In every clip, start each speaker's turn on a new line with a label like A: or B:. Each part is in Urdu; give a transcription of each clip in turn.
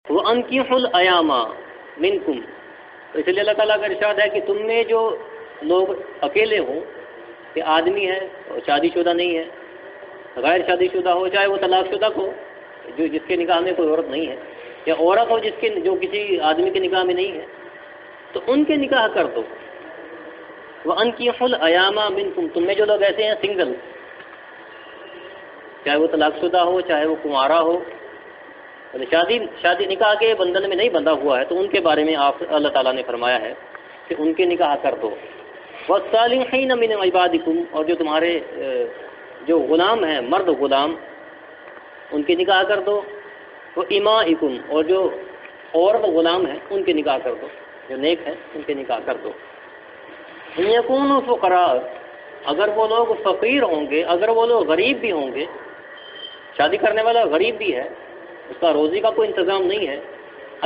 A: وَأَنكِحُوا الْأَيَامَ مِنْكُمْ، تو اس لیے اللہ تعالیٰ کا ارشاد ہے کہ تم میں جو لوگ اکیلے ہوں، کہ آدمی ہے اور شادی شدہ نہیں ہے، غیر شادی شدہ ہو، چاہے وہ طلاق شدہ ہو جو جس کے نکاح میں کوئی عورت نہیں ہے، یا عورت ہو جس کے جو کسی آدمی کے نکاح میں نہیں ہے، تو ان کے نکاح کر دو۔ وَأَنكِحُوا الْأَيَامَ مِنْكُمْ، تم میں جو لوگ ایسے ہیں سنگل، چاہے وہ طلاق شدہ ہو چاہے وہ کنوارا ہو، شادی نکاح کے بندھن میں نہیں بندھا ہوا ہے، تو ان کے بارے میں آپ اللہ تعالیٰ نے فرمایا ہے کہ ان کے نکاح کر دو۔ وَالصَّالِحِينَ مِنْ عِبَادِكُمْ، اور جو تمہارے جو غلام ہیں، مرد غلام، ان کے نکاح کر دو۔ وَإِمَائِكُمْ، اور جو عورت غلام ہیں ان کے نکاح کر دو، جو نیک ہیں ان کے نکاح کر دو۔ إِن يَكُونُوا فُقَرَاءَ، اگر وہ لوگ فقیر ہوں گے، اگر وہ لوگ غریب بھی ہوں گے، شادی کرنے والا غریب بھی ہے، اس کا روزی کا کوئی انتظام نہیں ہے،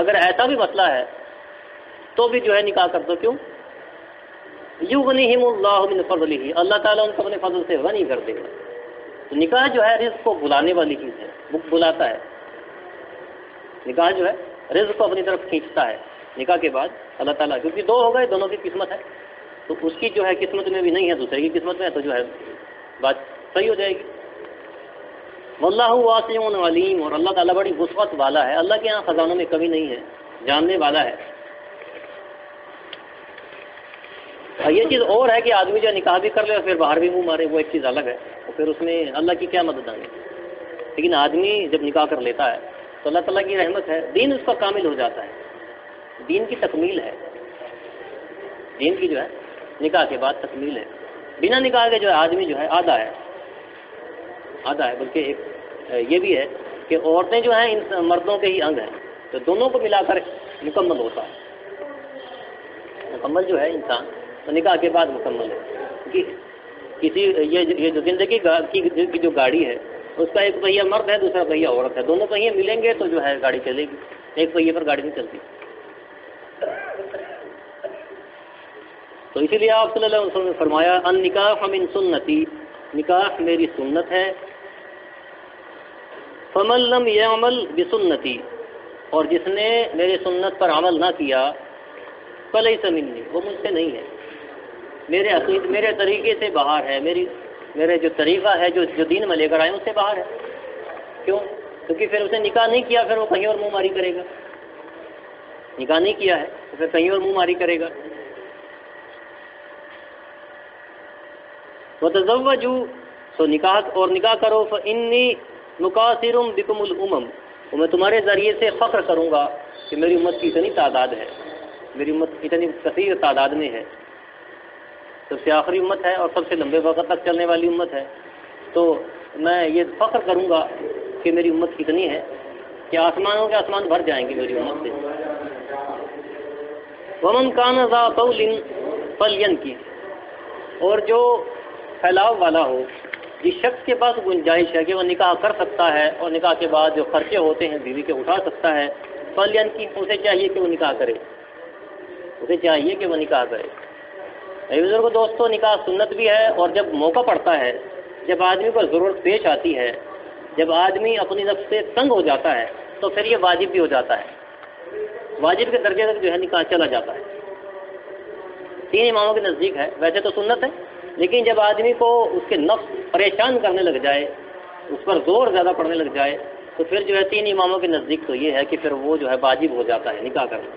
A: اگر ایسا بھی مسئلہ ہے تو بھی جو ہے نکاح کر دو۔ کیوں؟ یغنیہم اللہ من فضلہ، اللہ تعالیٰ ان کو اپنے فضل سے غنی کر دے گا۔ تو نکاح جو ہے رزق کو بلانے والی چیز ہے، بلاتا ہے نکاح، جو ہے رزق کو اپنی طرف کھینچتا ہے۔ نکاح کے بعد اللہ تعالیٰ، کیونکہ دو ہو گئے، دونوں کی قسمت ہے، تو اس کی جو ہے قسمت میں بھی نہیں ہے، دوسرے کی قسمت میں ہے، تو جو ہے بات صحیح ہو جائے گی۔ واللہ واسع علیم، اور اللہ تعالیٰ بڑی وسعت والا ہے، اللہ کے یہاں خزانوں میں کمی نہیں ہے، جاننے والا ہے۔ اور یہ چیز اور ہے کہ آدمی جو نکاح بھی کر لے اور پھر باہر بھی منہ مارے، وہ ایک چیز الگ ہے، اور پھر اس میں اللہ کی کیا مدد آئے۔ لیکن آدمی جب نکاح کر لیتا ہے تو اللہ تعالیٰ کی رحمت ہے، دین اس کا کامل ہو جاتا ہے، دین کی تکمیل ہے، دین کی جو ہے نکاح کے بعد تکمیل ہے۔ بنا نکاح کے جو ہے آدمی جو ہے آدھا ہے، بلکہ ایک یہ بھی ہے کہ عورتیں جو ہیں ان مردوں کے ہی انگ ہیں، تو دونوں کو ملا کر مکمل ہوتا ہے، مکمل جو ہے انسان تو نکاح کے بعد مکمل ہے۔ کسی یہ جو زندگی کی جو گاڑی ہے اس کا ایک پہیہ مرد ہے، دوسرا پہیہ عورت ہے، دونوں پہیے ملیں گے تو جو ہے گاڑی چلے گی، ایک پہیے پر گاڑی نہیں چلتی۔ تو اسی لیے آپ صلی اللہ علیہ وسلم نے فرمایا النکاح من سنتی، نکاح میری سنت ہے۔ فمن لم يعمل بسنتی، اور جس نے میری سنت پر عمل نہ کیا، فلیس منی، وہ مجھ سے نہیں ہے، میرے طریقے سے باہر ہے، میرے جو طریقہ ہے جو دین میں لے کر آئے اس سے باہر ہے۔ کیوں؟ کیونکہ پھر اس نے نکاح نہیں کیا، پھر وہ کہیں اور منہ ماری کرے گا، نکاح نہیں کیا ہے تو پھر کہیں اور منہ ماری کرے گا۔ وتزوجوا، تو نکاح کرو، فإنی مکاثر بکم الامم، اور میں تمہارے ذریعے سے فخر کروں گا کہ میری امت کی اتنی تعداد ہے، میری امت اتنی کثیر تعداد میں ہے، سب سے آخری امت ہے اور سب سے لمبے وقت تک چلنے والی امت ہے، تو میں یہ فخر کروں گا کہ میری امت کتنی ہے کہ آسمانوں کے آسمان بھر جائیں گے میری امت سے۔ ومن کان ذا طول فلینکح، اور جو پھیلاؤ والا ہو، جس شخص کے پاس گنجائش ہے کہ وہ نکاح کر سکتا ہے اور نکاح کے بعد جو خرچے ہوتے ہیں بیوی کے اٹھا سکتا ہے، فلینکح، اسے چاہیے کہ وہ نکاح کرے، اسے چاہیے کہ وہ نکاح کرے۔ اے بزرگوں، دوستو، نکاح سنت بھی ہے، اور جب موقع پڑتا ہے، جب آدمی کو ضرورت پیش آتی ہے، جب آدمی اپنی نفس سے تنگ ہو جاتا ہے تو پھر یہ واجب بھی ہو جاتا ہے، واجب کے درجے تک جو ہے نکاح چلا جاتا ہے۔ 3 اماموں کے نزدیک ہے، ویسے تو سنت ہے، لیکن جب آدمی کو اس کے نفس پریشان کرنے لگ جائے، اس پر زور زیادہ پڑنے لگ جائے، تو پھر جو ہے 3 اماموں کے نزدیک تو یہ ہے کہ پھر وہ جو ہے واجب ہو جاتا ہے نکاح کرنا۔